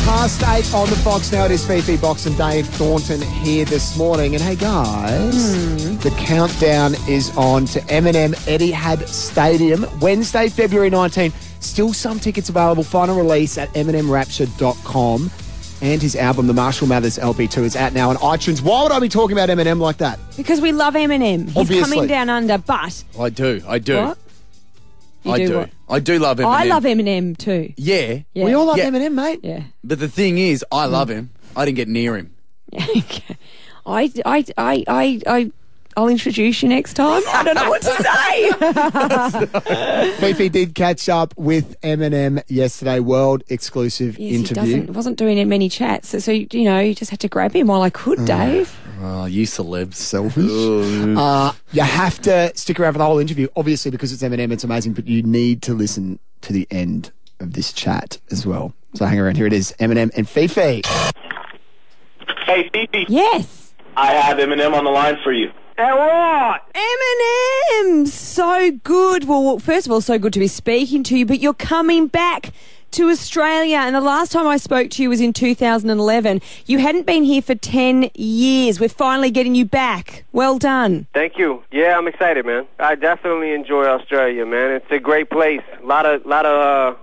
8 on the Fox now. It is Fifi Box and Dave Thornton here this morning. And hey guys, the countdown is on to Eminem Etihad Stadium, Wednesday, February 19. Still some tickets available. Final release at eminemrapture.com. And his album, The Marshall Mathers LP2, is out now on iTunes. Why would I be talking about Eminem like that? Because we love Eminem. He's Obviously. coming down under, but... I do. What? I do. What? I do love Eminem. I love Eminem too. Yeah. We all love Eminem, mate. Yeah. But the thing is, I love him. I didn't get near him. I'll introduce you next time. I don't know what to say. Fifi did catch up with Eminem yesterday, world exclusive interview. He wasn't doing many chats, so you just had to grab him while I could, Dave. Oh, you celebs. Selfish. You have to stick around for the whole interview, obviously, because it's Eminem, it's amazing, but you need to listen to the end of this chat as well. So hang around. Here it is, Eminem and Fifi. Hey, Fifi. Yes. I have Eminem on the line for you. Eminem, so good. Well, first of all, so good to be speaking to you, but you're coming back to Australia, and the last time I spoke to you was in 2011. You hadn't been here for 10 years. We're finally getting you back. Well done. Thank you. Yeah, I'm excited, man. I definitely enjoy Australia, man. It's a great place. A lot of to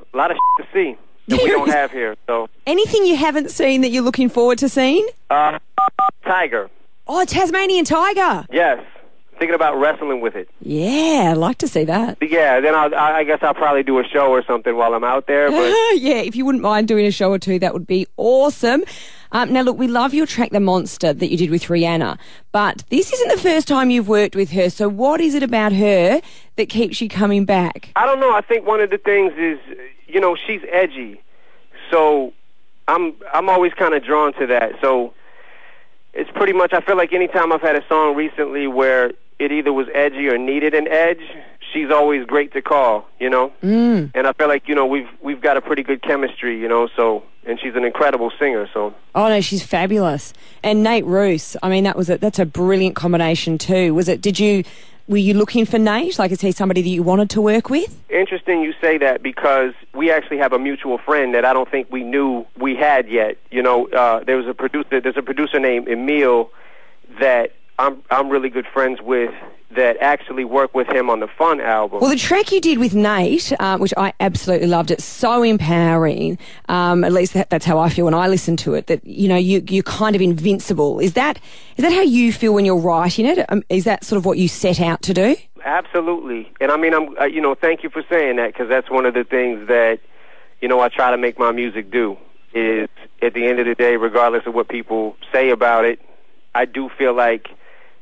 see that we don't have here. So, anything you haven't seen that you're looking forward to seeing? Tiger. Oh, Tasmanian tiger. Yes. Thinking about wrestling with it. Yeah, I'd like to see that. Yeah, then I guess I'll probably do a show or something while I'm out there. But yeah, if you wouldn't mind doing a show or two, that would be awesome. Now, look, we love your track, The Monster, that you did with Rihanna, but this isn't the first time you've worked with her, so what is it about her that keeps you coming back? I don't know. I think one of the things is, she's edgy, so I'm always kind of drawn to that. So it's pretty much, I feel like anytime I've had a song recently where it either was edgy or needed an edge, she's always great to call, And I feel like, we've got a pretty good chemistry, so, and she's an incredible singer, so. Oh, no, she's fabulous. And Nate Roos, I mean, that's a brilliant combination too. Were you looking for Nate? Like, is he somebody that you wanted to work with? Interesting you say that, because we actually have a mutual friend that I don't think we knew we had yet. There's a producer named Emil that I'm really good friends with that actually worked with him on the Fun album. Well, the track you did with Nate, which I absolutely loved, it's so empowering. At least that's how I feel when I listen to it. That you're kind of invincible. Is that how you feel when you're writing it? Is that sort of what you set out to do? Absolutely. And I mean, thank you for saying that, because that's one of the things that I try to make my music do. Is at the end of the day, regardless of what people say about it, I do feel like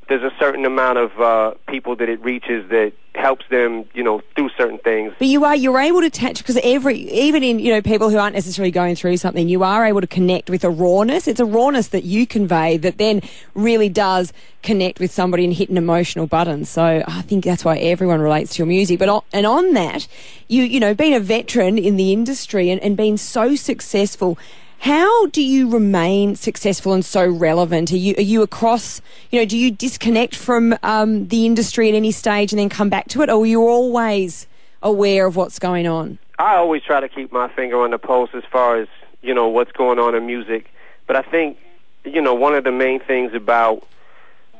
there's a certain amount of people that it reaches that helps them, through certain things. But you're able to touch, because even in people who aren't necessarily going through something, you are able to connect with a rawness. It's a rawness that you convey that then really does connect with somebody and hit an emotional button. So I think that's why everyone relates to your music. But on that, you being a veteran in the industry and being so successful, how do you remain successful and so relevant? Are you across, do you disconnect from the industry at any stage and then come back to it, or are you always aware of what's going on? I always try to keep my finger on the pulse as far as, what's going on in music. But I think, one of the main things about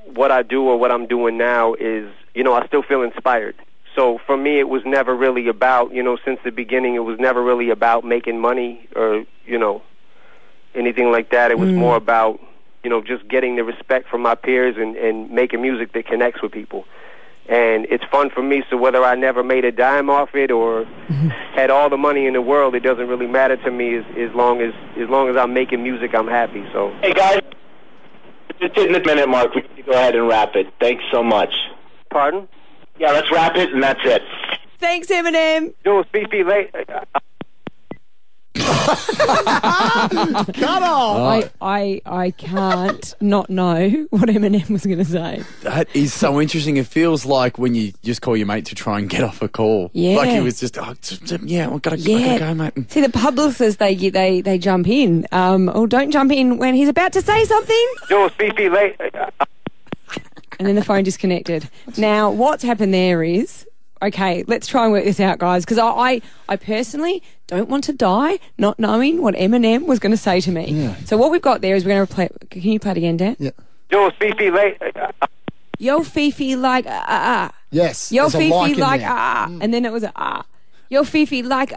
what I do or what I'm doing now is, I still feel inspired. So for me, it was never really about, since the beginning, it was never really about making money or, anything like that. It was more about, just getting the respect from my peers and making music that connects with people. And it's fun for me, so whether I never made a dime off it or had all the money in the world, it doesn't really matter to me as long as I'm making music, I'm happy. So, hey guys, just hitting the minute mark. We need to go ahead and wrap it. Thanks so much. Pardon? Yeah, let's wrap it, and that's it. Thanks, Eminem. Jules, Fifi, Cut off! I can't not know what Eminem was going to say. That is so interesting. It feels like when you just call your mate to try and get off a call. Yeah. Like he was just, I gotta go, mate. See, the publicists, they jump in. Or don't jump in when he's about to say something. Jules, Fifi, and then the phone disconnected. Now, what's happened there is okay, let's try and work this out, guys, because I personally don't want to die not knowing what Eminem was going to say to me. Yeah. So what we've got there is we're going to play. Can you play it again, Dan? Yeah. Yo, Fifi, Yo, Fifi, like, Yes. Yo, there's a Fifi, in like, there. and then it was Yo, Fifi, like,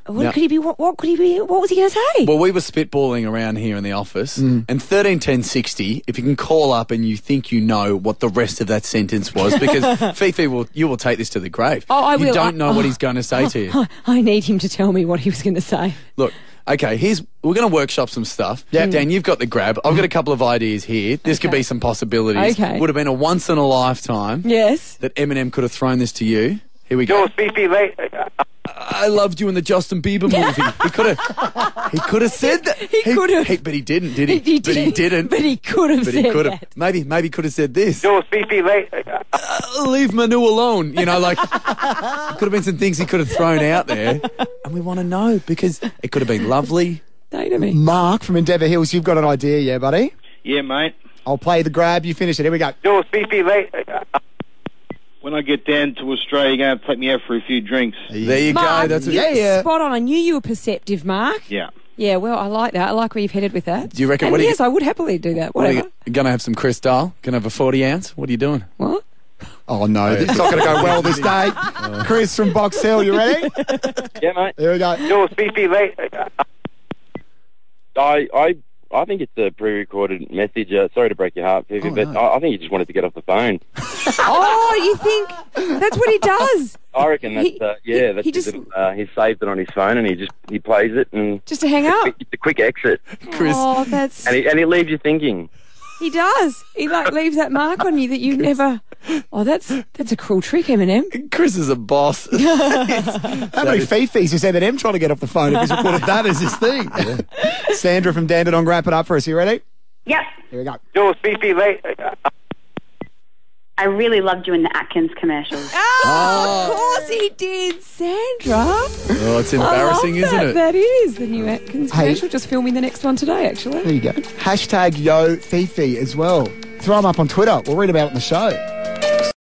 What could he be? What could he be? What was he going to say? Well, we were spitballing around here in the office, and 131060, if you can call up and you think you know what the rest of that sentence was, because Fifi you will take this to the grave. Oh, I will. You don't know what he's going to say to you. I need him to tell me what he was going to say. Look, okay, we're going to workshop some stuff. Yeah. Dan, you've got the grab. I've got a couple of ideas here. This could be some possibilities. Okay. Would have been a once in a lifetime. Yes. That Eminem could have thrown this to you. Here we go. Yo, Fifi, I loved you in the Justin Bieber movie. He could have said that. He could have. But he didn't, did he? But he didn't. But he could have said that. Maybe could have said this. Yo, Fifi, Leave Manu alone. You know, like, could have been some things he could have thrown out there. And we want to know because it could have been lovely. Say to me. Mark from Endeavour Hills, you've got an idea, yeah, buddy? Yeah, mate. I'll play the grab, you finish it. Here we go. Yo, Fifi, When I get down to Australia, you're going to have to take me out for a few drinks. There you Mark, go. That's spot on. I knew you were perceptive, Mark. Yeah. Yeah, well, I like that. I like where you've headed with that. Do you reckon? And yes, I would happily do that. Whatever. You're going to have some Cristal? Going to have a 40 ounce? What are you doing? What? Oh, no, it's not going to go well this day. Chris from Box Hill, you ready? Yeah, mate. Here we go. Yo, Fifi, I think it's a pre-recorded message. Sorry to break your heart, Fifi, but no. I think he just wanted to get off the phone. Oh, you think that's what he does? I reckon that's he saved it on his phone and he plays it and Just to hang up. it's a quick exit Chris. Oh, that's and it leaves you thinking. he does. He like leaves that mark on you that you never. Oh, that's a cruel trick, Eminem. Chris is a boss. How many Fifis is Eminem trying to get off the phone if he's recorded that as his thing? Sandra from Dandenong, wrap it up for us. You ready? Yep. Here we go. Yo, Fifi, I really loved you in the Atkins commercials. Oh, of course he did, Sandra. Oh, it's embarrassing, I love isn't that. it? That is the new Atkins Hey. commercial. Just filming the next one today, actually. There you go. Hashtag Yo Fifi as well. Throw them up on Twitter. We'll read about it in the show.